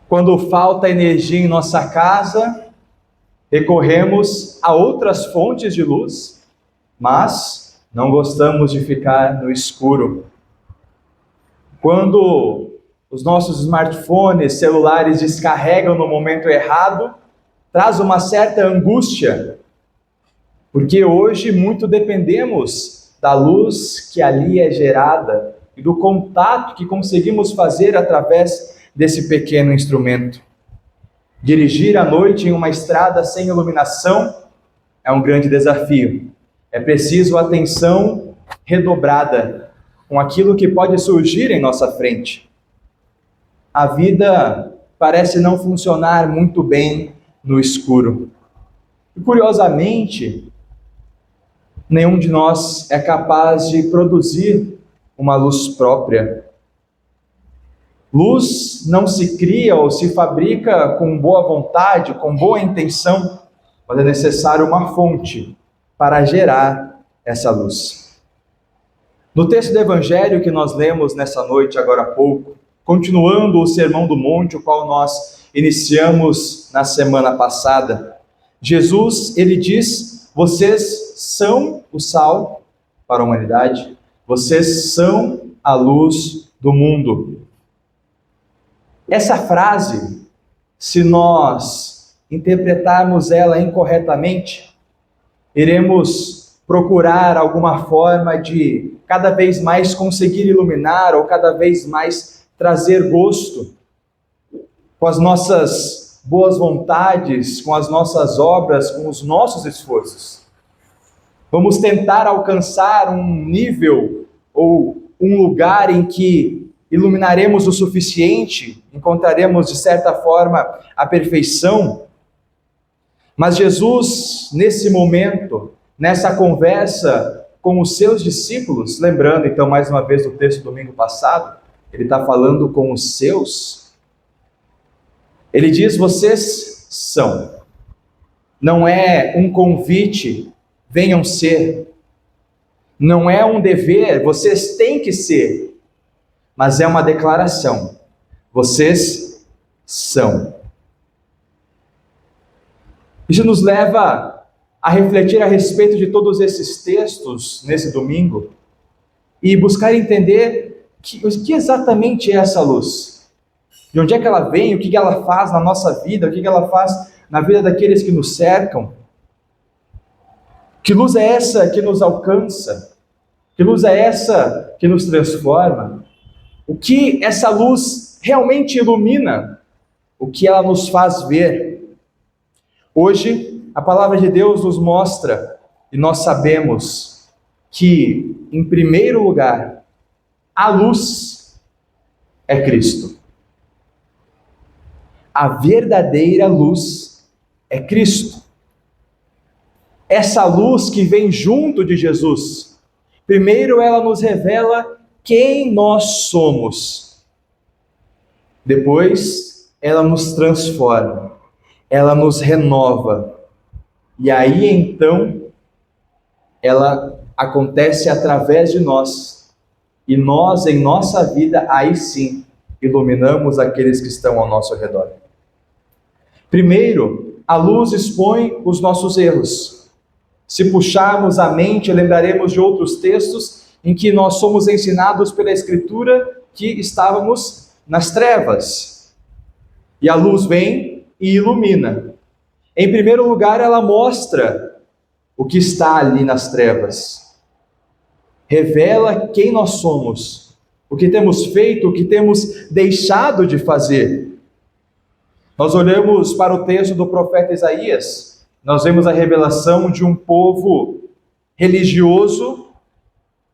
Quando falta energia em nossa casa, recorremos a outras fontes de luz, mas não gostamos de ficar no escuro. Quando os nossos smartphones, celulares descarregam no momento errado, traz uma certa angústia, porque hoje muito dependemos da luz que ali é gerada e do contato que conseguimos fazer através desse pequeno instrumento. Dirigir à noite em uma estrada sem iluminação é um grande desafio. É preciso atenção redobrada com aquilo que pode surgir em nossa frente. A vida parece não funcionar muito bem no escuro. E, curiosamente, nenhum de nós é capaz de produzir uma luz própria. Luz não se cria ou se fabrica com boa vontade, com boa intenção, mas é necessário uma fonte para gerar essa luz. No texto do Evangelho que nós lemos nessa noite, agora há pouco, continuando o Sermão do Monte, o qual nós iniciamos na semana passada, Jesus, ele diz: vocês são o sal para a humanidade, vocês são a luz do mundo. Essa frase, se nós interpretarmos ela incorretamente, iremos procurar alguma forma de cada vez mais conseguir iluminar ou cada vez mais trazer gosto com as nossas boas vontades, com as nossas obras, com os nossos esforços. Vamos tentar alcançar um nível ou um lugar em que iluminaremos o suficiente, encontraremos de certa forma a perfeição. Mas Jesus, nesse momento, nessa conversa com os seus discípulos, lembrando então mais uma vez do texto do domingo passado, ele está falando com os seus, ele diz: vocês são. Não é um convite, venham ser. Não é um dever, vocês têm que ser. Mas é uma declaração: vocês são. Isso nos leva a refletir a respeito de todos esses textos nesse domingo e buscar entender o que exatamente é essa luz. De onde é que ela vem, o que ela faz na nossa vida, o que ela faz na vida daqueles que nos cercam. Que luz é essa que nos alcança? Que luz é essa que nos transforma? O que essa luz realmente ilumina? O que ela nos faz ver? Hoje, a palavra de Deus nos mostra, e nós sabemos, que, em primeiro lugar, a luz é Cristo. A verdadeira luz é Cristo. Essa luz que vem junto de Jesus, primeiro ela nos revela quem nós somos. Depois, ela nos transforma, ela nos renova. E aí, então, ela acontece através de nós. E nós, em nossa vida, aí sim, iluminamos aqueles que estão ao nosso redor. Primeiro, a luz expõe os nossos erros. Se puxarmos a mente, lembraremos de outros textos em que nós somos ensinados pela Escritura que estávamos nas trevas. E a luz vem e ilumina. Em primeiro lugar, ela mostra o que está ali nas trevas. Revela quem nós somos, o que temos feito, o que temos deixado de fazer. Nós olhamos para o texto do profeta Isaías, nós vemos a revelação de um povo religioso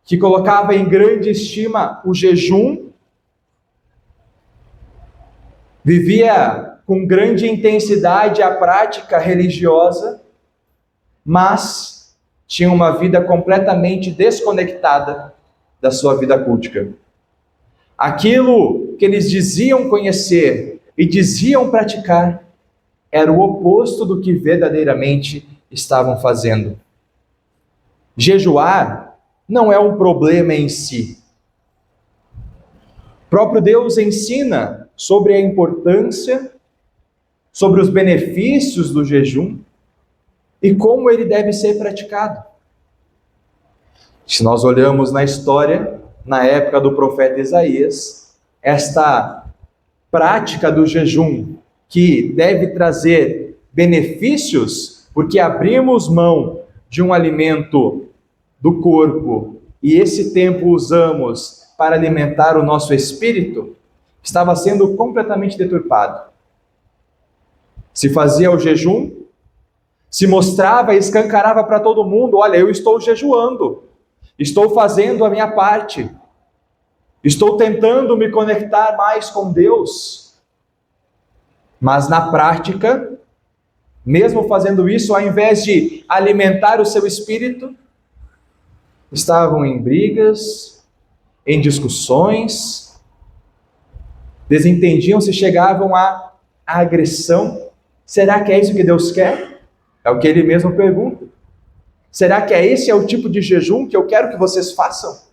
que colocava em grande estima o jejum, vivia com grande intensidade a prática religiosa, mas tinha uma vida completamente desconectada da sua vida cultica. Aquilo que eles diziam conhecer e diziam praticar era o oposto do que verdadeiramente estavam fazendo. Jejuar não é um problema em si. O próprio Deus ensina sobre a importância, sobre os benefícios do jejum e como ele deve ser praticado. Se nós olhamos na história, na época do profeta Isaías, esta prática do jejum, que deve trazer benefícios, porque abrimos mão de um alimento do corpo e esse tempo usamos para alimentar o nosso espírito, estava sendo completamente deturpado. Se fazia o jejum, se mostrava e escancarava para todo mundo: olha, eu estou jejuando, estou fazendo a minha parte, estou tentando me conectar mais com Deus. Mas na prática, mesmo fazendo isso, ao invés de alimentar o seu espírito, estavam em brigas, em discussões, desentendiam-se, chegavam à agressão. Será que é isso que Deus quer? É o que ele mesmo pergunta. Será que esse é o tipo de jejum que eu quero que vocês façam?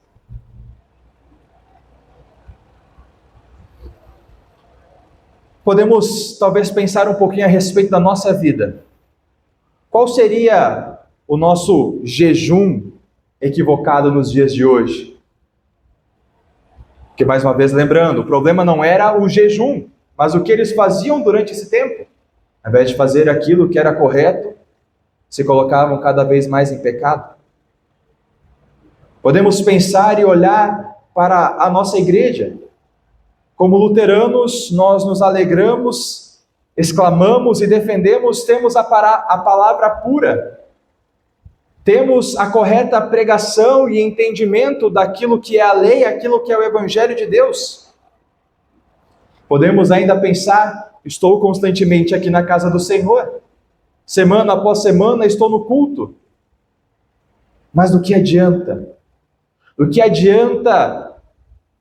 Podemos talvez pensar um pouquinho a respeito da nossa vida. Qual seria o nosso jejum equivocado nos dias de hoje? Porque, mais uma vez, lembrando, o problema não era o jejum, mas o que eles faziam durante esse tempo. Ao invés de fazer aquilo que era correto, se colocavam cada vez mais em pecado. Podemos pensar e olhar para a nossa igreja. Como luteranos, nós nos alegramos, exclamamos e defendemos, temos a palavra pura. Temos a correta pregação e entendimento daquilo que é a lei, aquilo que é o Evangelho de Deus. Podemos ainda pensar: estou constantemente aqui na casa do Senhor, semana após semana estou no culto. Mas do que adianta? Do que adianta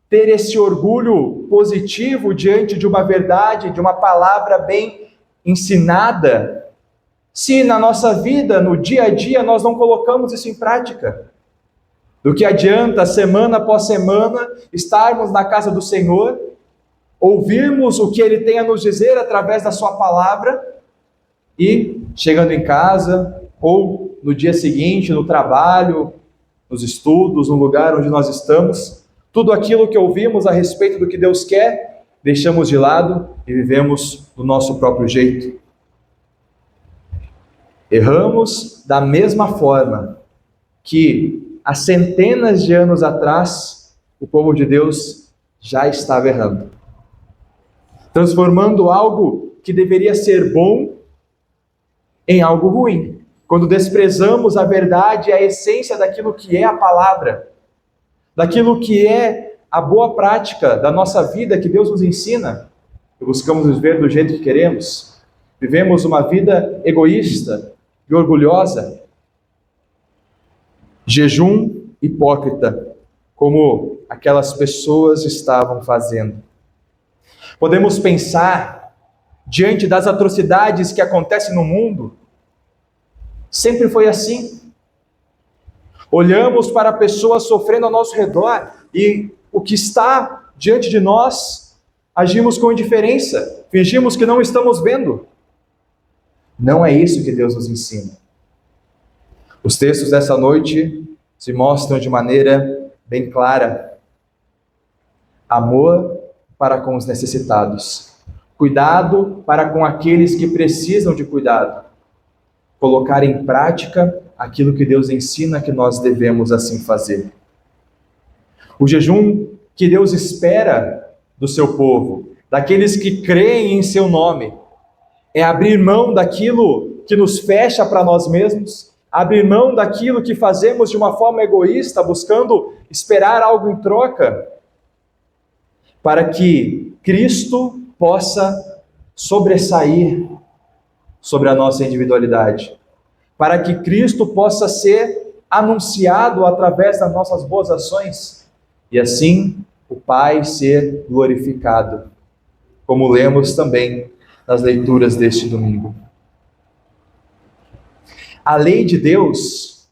ter esse orgulho positivo diante de uma verdade, de uma palavra bem ensinada, se na nossa vida, no dia a dia, nós não colocamos isso em prática? Do que adianta, semana após semana, estarmos na casa do Senhor, ouvirmos o que Ele tem a nos dizer através da Sua palavra, e chegando em casa, ou no dia seguinte, no trabalho, nos estudos, no lugar onde nós estamos, tudo aquilo que ouvimos a respeito do que Deus quer, deixamos de lado e vivemos do nosso próprio jeito. Erramos da mesma forma que há centenas de anos atrás o povo de Deus já estava errando, transformando algo que deveria ser bom em algo ruim, quando desprezamos a verdade e a essência daquilo que é a palavra, daquilo que é a boa prática da nossa vida que Deus nos ensina, e buscamos viver do jeito que queremos. Vivemos uma vida egoísta e orgulhosa. Jejum hipócrita, como aquelas pessoas estavam fazendo. Podemos pensar, diante das atrocidades que acontecem no mundo, sempre foi assim. Olhamos para pessoas sofrendo ao nosso redor e o que está diante de nós, agimos com indiferença, fingimos que não estamos vendo. Não é isso que Deus nos ensina. Os textos dessa noite se mostram de maneira bem clara. Amor para com os necessitados. Cuidado para com aqueles que precisam de cuidado. Colocar em prática aquilo que Deus ensina que nós devemos assim fazer. O jejum que Deus espera do seu povo, daqueles que creem em seu nome, é abrir mão daquilo que nos fecha para nós mesmos, abrir mão daquilo que fazemos de uma forma egoísta, buscando esperar algo em troca, para que Cristo possa sobressair sobre a nossa individualidade, para que Cristo possa ser anunciado através das nossas boas ações, e assim o Pai ser glorificado, como lemos também nas leituras deste domingo. A lei de Deus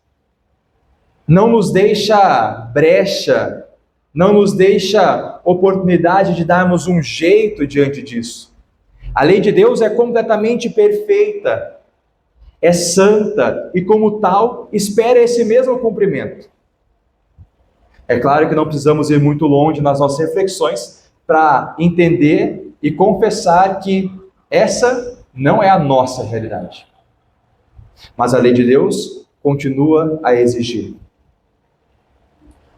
não nos deixa brecha não nos deixa oportunidade de darmos um jeito diante disso. A lei de Deus é completamente perfeita, é santa e, como tal, espera esse mesmo cumprimento. É claro que não precisamos ir muito longe nas nossas reflexões para entender e confessar que essa não é a nossa realidade. Mas a lei de Deus continua a exigir.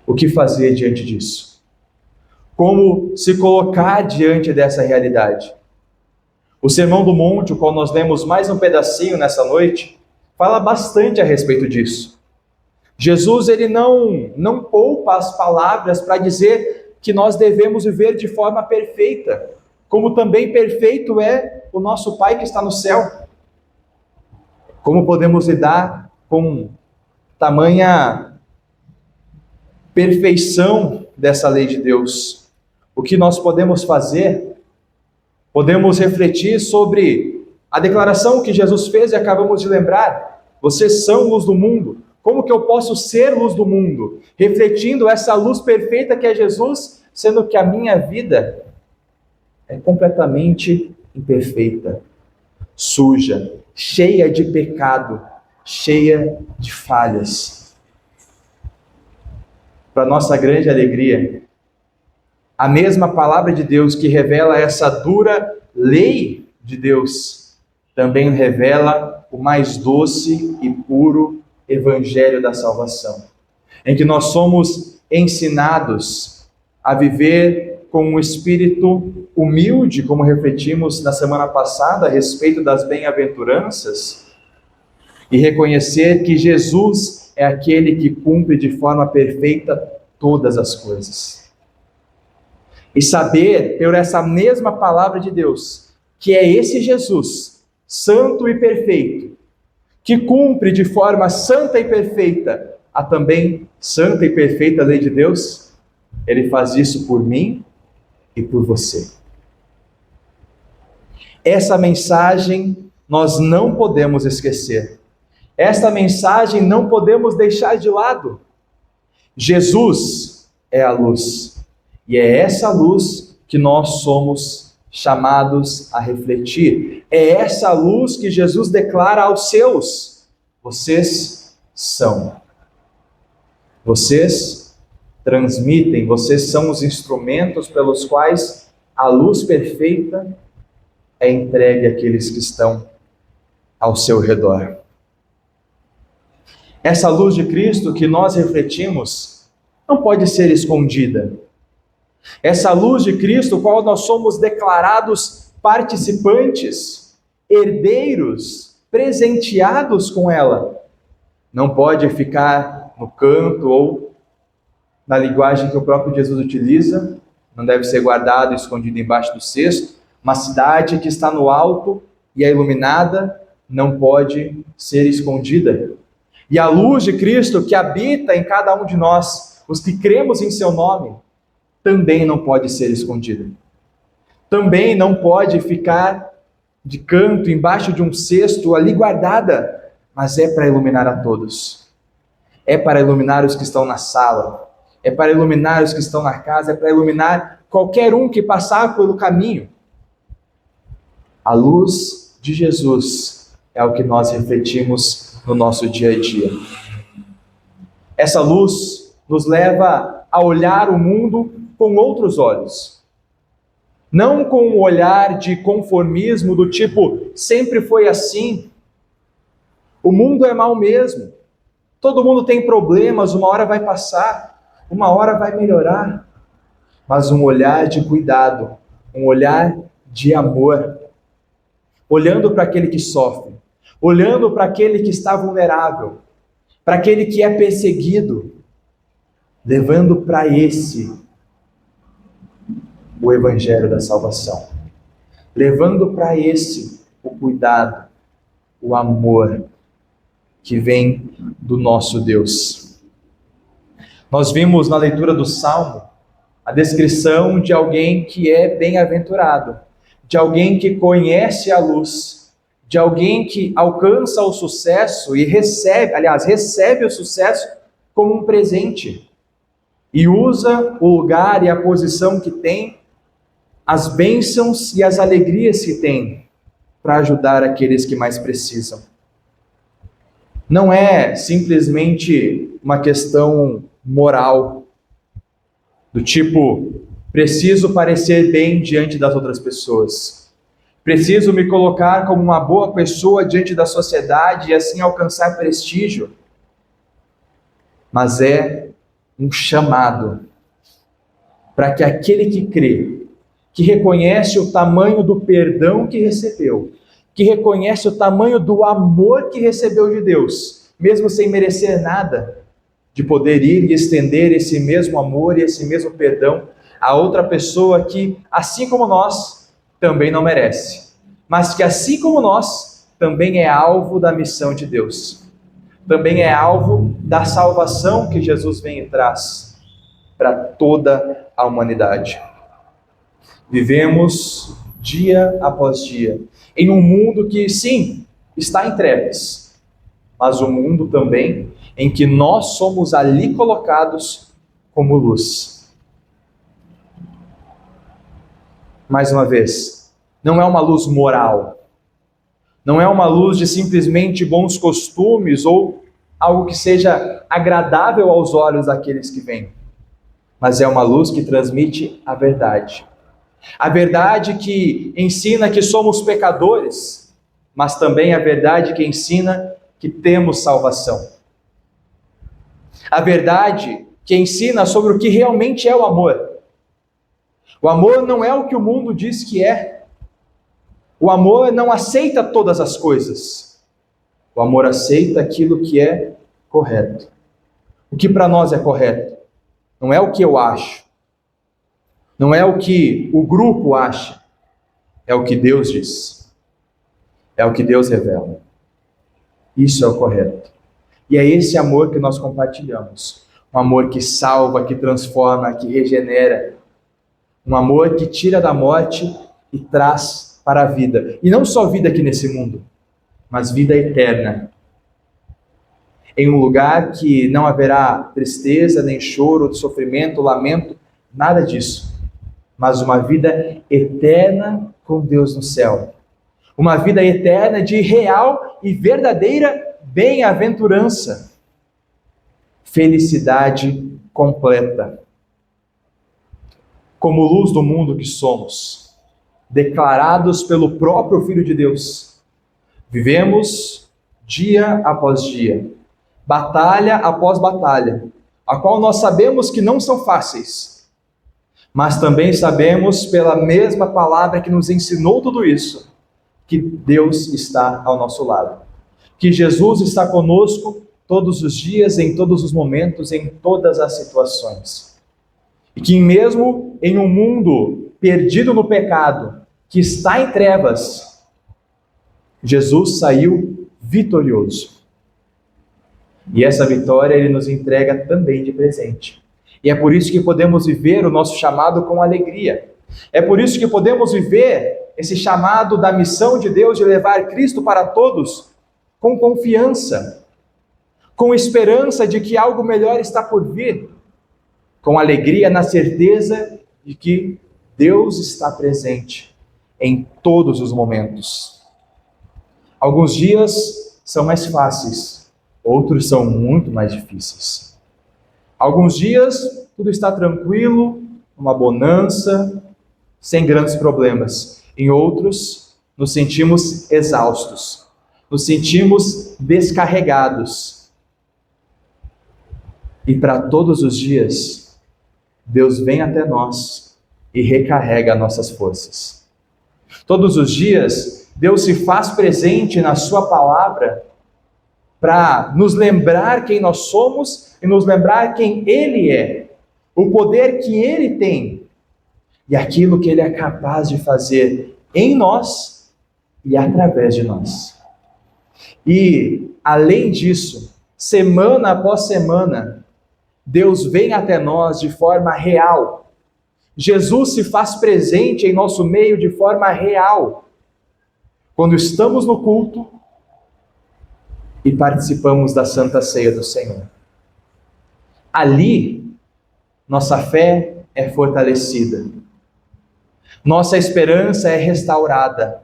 O que fazer diante disso? Como se colocar diante dessa realidade? O Sermão do Monte, o qual nós lemos mais um pedacinho nessa noite, fala bastante a respeito disso. Jesus, ele não poupa as palavras para dizer que nós devemos viver de forma perfeita, como também perfeito é o nosso Pai que está no céu. Como podemos lidar com tamanha perfeição dessa lei de Deus? O que nós podemos fazer? Podemos refletir sobre a declaração que Jesus fez e acabamos de lembrar: vocês são luz do mundo. Como que eu posso ser luz do mundo? Refletindo essa luz perfeita que é Jesus, sendo que a minha vida é completamente imperfeita, suja, cheia de pecado, cheia de falhas. Para nossa grande alegria, a mesma palavra de Deus que revela essa dura lei de Deus, também revela o mais doce e puro Evangelho da salvação, em que nós somos ensinados a viver com um espírito humilde, como refletimos na semana passada a respeito das bem-aventuranças, e reconhecer que Jesus é aquele que cumpre de forma perfeita todas as coisas. E saber, por essa mesma palavra de Deus, que é esse Jesus, santo e perfeito, que cumpre de forma santa e perfeita a também santa e perfeita lei de Deus, ele faz isso por mim e por você. Essa mensagem nós não podemos esquecer. Esta mensagem não podemos deixar de lado. Jesus é a luz, e é essa luz que nós somos chamados a refletir. É essa luz que Jesus declara aos seus: vocês são. Vocês transmitem, vocês são os instrumentos pelos quais a luz perfeita é entregue àqueles que estão ao seu redor. Essa luz de Cristo que nós refletimos não pode ser escondida. Essa luz de Cristo, qual nós somos declarados participantes, herdeiros, presenteados com ela, não pode ficar no canto ou na linguagem que o próprio Jesus utiliza, não deve ser guardado e escondido embaixo do cesto. Uma cidade que está no alto e é iluminada não pode ser escondida. E a luz de Cristo que habita em cada um de nós, os que cremos em seu nome, também não pode ser escondida. Também não pode ficar de canto, embaixo de um cesto, ali guardada, mas é para iluminar a todos. É para iluminar os que estão na sala, é para iluminar os que estão na casa, é para iluminar qualquer um que passar pelo caminho. A luz de Jesus é o que nós refletimos no nosso dia a dia. Essa luz nos leva a olhar o mundo com outros olhos. Não com um olhar de conformismo do tipo, sempre foi assim. O mundo é mau mesmo. Todo mundo tem problemas, uma hora vai passar, uma hora vai melhorar. Mas um olhar de cuidado, um olhar de amor. Olhando para aquele que sofre, olhando para aquele que está vulnerável, para aquele que é perseguido, levando para esse o Evangelho da salvação, levando para esse o cuidado, o amor que vem do nosso Deus. Nós vimos na leitura do Salmo a descrição de alguém que é bem-aventurado, de alguém que conhece a luz, de alguém que alcança o sucesso e recebe o sucesso como um presente. e usa o lugar e a posição que tem, as bênçãos e as alegrias que tem, para ajudar aqueles que mais precisam. Não é simplesmente uma questão moral, do tipo, preciso parecer bem diante das outras pessoas, preciso me colocar como uma boa pessoa diante da sociedade e assim alcançar prestígio, mas é um chamado para que aquele que crê, que reconhece o tamanho do perdão que recebeu, que reconhece o tamanho do amor que recebeu de Deus, mesmo sem merecer nada, de poder ir e estender esse mesmo amor e esse mesmo perdão a outra pessoa que, assim como nós, também não merece, mas que, assim como nós, também é alvo da missão de Deus, também é alvo da salvação que Jesus vem e traz para toda a humanidade. Vivemos dia após dia em um mundo que, sim, está em trevas, mas um mundo também em que nós somos ali colocados como luz. Mais uma vez, não é uma luz moral, não é uma luz de simplesmente bons costumes ou algo que seja agradável aos olhos daqueles que vêm, mas é uma luz que transmite a verdade. A verdade que ensina que somos pecadores, mas também a verdade que ensina que temos salvação. A verdade que ensina sobre o que realmente é o amor. O amor não é o que o mundo diz que é. O amor não aceita todas as coisas. O amor aceita aquilo que é correto. O que para nós é correto não é o que eu acho, não é o que o grupo acha, é o que Deus diz, é o que Deus revela. Isso é o correto. E é esse amor que nós compartilhamos. Um amor que salva, que transforma, que regenera. Um amor que tira da morte e traz para a vida. E não só vida aqui nesse mundo, mas vida eterna. Em um lugar que não haverá tristeza, nem choro, sofrimento, lamento, nada disso. Mas uma vida eterna com Deus no céu. Uma vida eterna de real e verdadeira bem-aventurança. Felicidade completa. Como luz do mundo que somos, declarados pelo próprio Filho de Deus, vivemos dia após dia, batalha após batalha, a qual nós sabemos que não são fáceis, mas também sabemos pela mesma palavra que nos ensinou tudo isso, que Deus está ao nosso lado, que Jesus está conosco todos os dias, em todos os momentos, em todas as situações. E que mesmo em um mundo perdido no pecado, que está em trevas, Jesus saiu vitorioso. E essa vitória Ele nos entrega também de presente. E é por isso que podemos viver o nosso chamado com alegria. É por isso que podemos viver esse chamado da missão de Deus de levar Cristo para todos com confiança, com esperança de que algo melhor está por vir, com alegria na certeza de que Deus está presente em todos os momentos. Alguns dias são mais fáceis, outros são muito mais difíceis. Alguns dias tudo está tranquilo, uma bonança, sem grandes problemas. Em outros, nos sentimos exaustos, nos sentimos descarregados. E para todos os dias, Deus vem até nós e recarrega nossas forças. Todos os dias, Deus se faz presente na sua palavra para nos lembrar quem nós somos e nos lembrar quem Ele é, o poder que Ele tem e aquilo que Ele é capaz de fazer em nós e através de nós. E, além disso, semana após semana, Deus vem até nós de forma real. Jesus se faz presente em nosso meio de forma real. Quando estamos no culto e participamos da Santa Ceia do Senhor. Ali, nossa fé é fortalecida, nossa esperança é restaurada,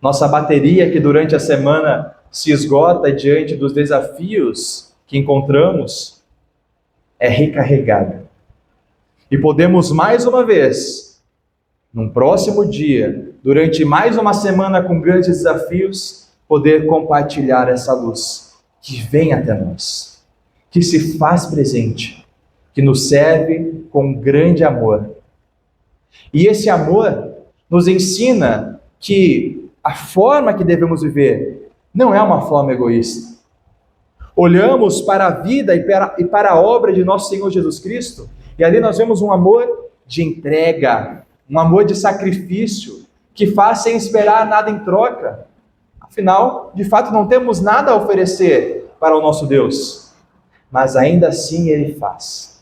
nossa bateria, que durante a semana se esgota diante dos desafios que encontramos, é recarregada. E podemos mais uma vez, num próximo dia, durante mais uma semana com grandes desafios, poder compartilhar essa luz que vem até nós, que se faz presente, que nos serve com grande amor. E esse amor nos ensina que a forma que devemos viver não é uma forma egoísta. Olhamos para a vida e para a obra de nosso Senhor Jesus Cristo, e ali nós vemos um amor de entrega, um amor de sacrifício, que faz sem esperar nada em troca. Afinal, de fato, não temos nada a oferecer para o nosso Deus, mas ainda assim Ele faz.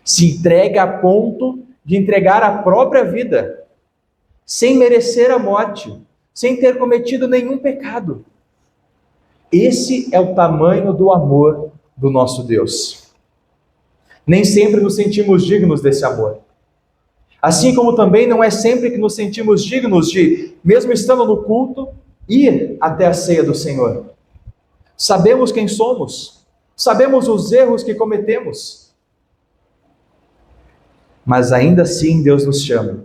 Se entrega a ponto de entregar a própria vida, sem merecer a morte, sem ter cometido nenhum pecado. Esse é o tamanho do amor do nosso Deus. Nem sempre nos sentimos dignos desse amor. Assim como também não é sempre que nos sentimos dignos de, mesmo estando no culto, ir até a ceia do Senhor. Sabemos quem somos, sabemos os erros que cometemos, mas ainda assim Deus nos chama.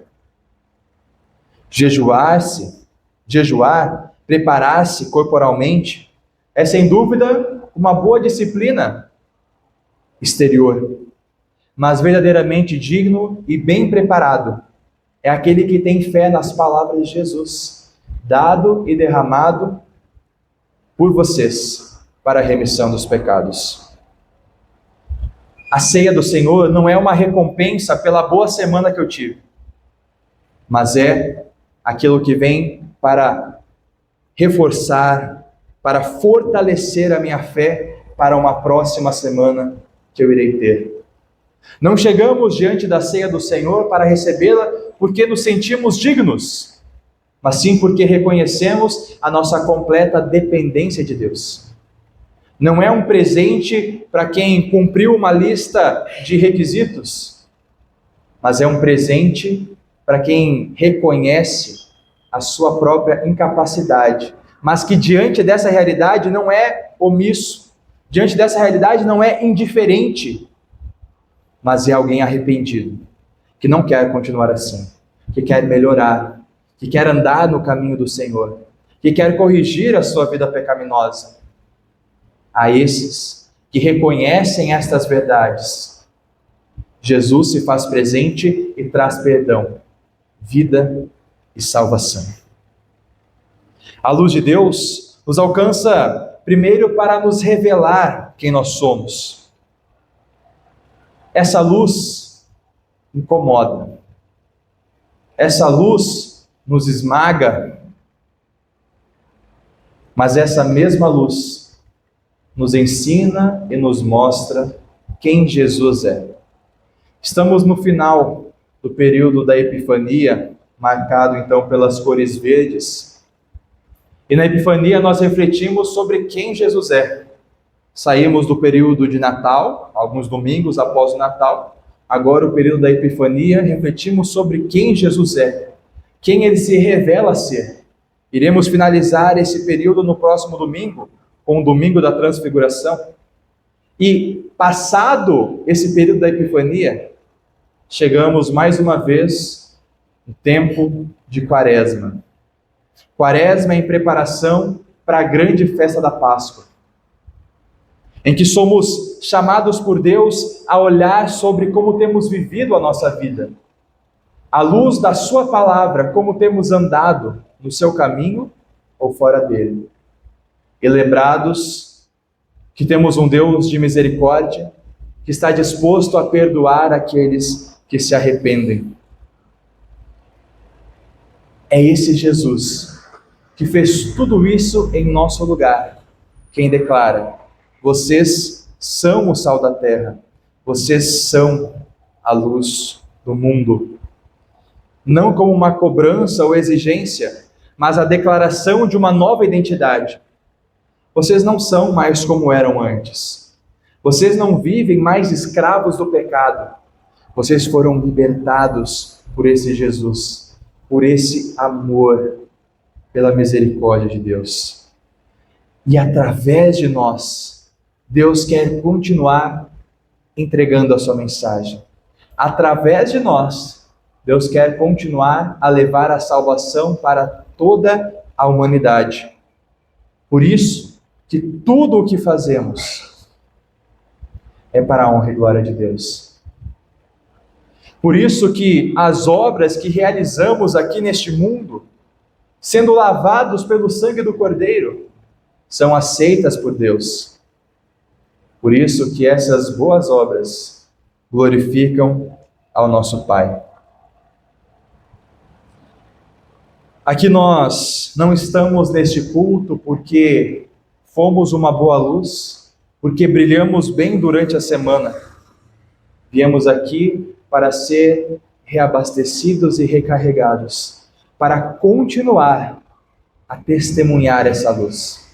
Jejuar, preparar-se corporalmente, é sem dúvida uma boa disciplina exterior, mas verdadeiramente digno e bem preparado é aquele que tem fé nas palavras de Jesus, dado e derramado por vocês para a remissão dos pecados. A ceia do Senhor não é uma recompensa pela boa semana que eu tive, mas é aquilo que vem para reforçar, para fortalecer a minha fé para uma próxima semana que eu irei ter. Não chegamos diante da ceia do Senhor para recebê-la porque nos sentimos dignos, mas sim porque reconhecemos a nossa completa dependência de Deus. Não é um presente para quem cumpriu uma lista de requisitos, mas é um presente para quem reconhece a sua própria incapacidade, mas que diante dessa realidade não é omisso, diante dessa realidade não é indiferente, mas é alguém arrependido, que não quer continuar assim, que quer melhorar, que quer andar no caminho do Senhor, que quer corrigir a sua vida pecaminosa. A esses que reconhecem estas verdades, Jesus se faz presente e traz perdão, vida e salvação. A luz de Deus nos alcança primeiro para nos revelar quem nós somos. Essa luz incomoda. Essa luz nos esmaga. Mas essa mesma luz nos ensina e nos mostra quem Jesus é. Estamos no final do período da Epifania, marcado então pelas cores verdes. E na Epifania nós refletimos sobre quem Jesus é. Saímos do período de Natal, alguns domingos após o Natal. Agora o período da Epifania, refletimos sobre quem Jesus é, quem Ele se revela ser. Iremos finalizar esse período no próximo domingo, com o domingo da Transfiguração. E passado esse período da Epifania, chegamos mais uma vez no tempo de Quaresma. Quaresma em preparação para a grande festa da Páscoa, em que somos chamados por Deus a olhar sobre como temos vivido a nossa vida, à luz da sua palavra, como temos andado no seu caminho ou fora dele. E lembrados que temos um Deus de misericórdia, que está disposto a perdoar aqueles que se arrependem. É esse Jesus que fez tudo isso em nosso lugar, quem declara: vocês são o sal da terra, vocês são a luz do mundo. Não como uma cobrança ou exigência, mas a declaração de uma nova identidade. Vocês não são mais como eram antes. Vocês não vivem mais escravos do pecado. Vocês foram libertados por esse Jesus, por esse amor, pela misericórdia de Deus. E através de nós, Deus quer continuar entregando a sua mensagem. Através de nós, Deus quer continuar a levar a salvação para toda a humanidade. Por isso que tudo o que fazemos é para a honra e glória de Deus. Por isso que as obras que realizamos aqui neste mundo, sendo lavados pelo sangue do Cordeiro, são aceitas por Deus. Por isso que essas boas obras glorificam ao nosso Pai. Aqui nós não estamos neste culto porque fomos uma boa luz, porque brilhamos bem durante a semana. Viemos aqui para ser reabastecidos e recarregados, para continuar a testemunhar essa luz.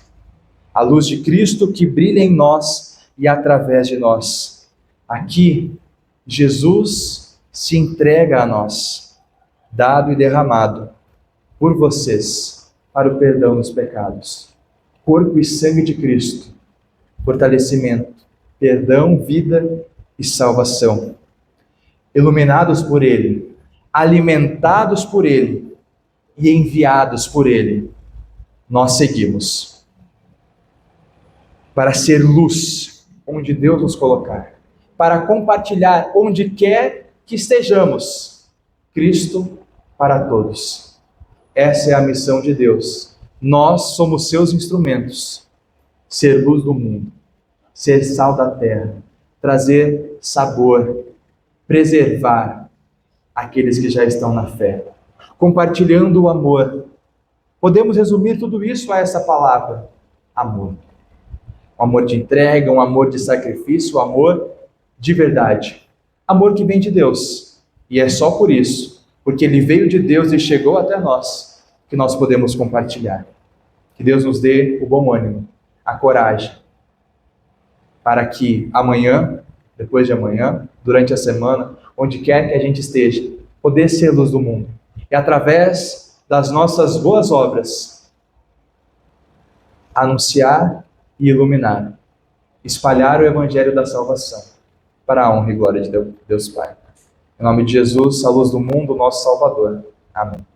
A luz de Cristo que brilha em nós e através de nós. Aqui, Jesus se entrega a nós, dado e derramado por vocês, para o perdão dos pecados. Corpo e sangue de Cristo, fortalecimento, perdão, vida e salvação. Iluminados por Ele, alimentados por Ele e enviados por Ele, nós seguimos para ser luz onde Deus nos colocar, para compartilhar onde quer que estejamos, Cristo para todos. Essa é a missão de Deus. Nós somos seus instrumentos, ser luz do mundo, ser sal da terra, trazer sabor, preservar aqueles que já estão na fé, compartilhando o amor. Podemos resumir tudo isso a essa palavra: amor. Um amor de entrega, um amor de sacrifício, um amor de verdade. Amor que vem de Deus. E é só por isso, porque ele veio de Deus e chegou até nós, que nós podemos compartilhar. Que Deus nos dê o bom ânimo, a coragem, para que amanhã, depois de amanhã, durante a semana, onde quer que a gente esteja, poder ser luz do mundo. E através das nossas boas obras, anunciar e iluminar, espalhar o evangelho da salvação, para a honra e glória de Deus Pai. Em nome de Jesus, a luz do mundo, nosso Salvador. Amém.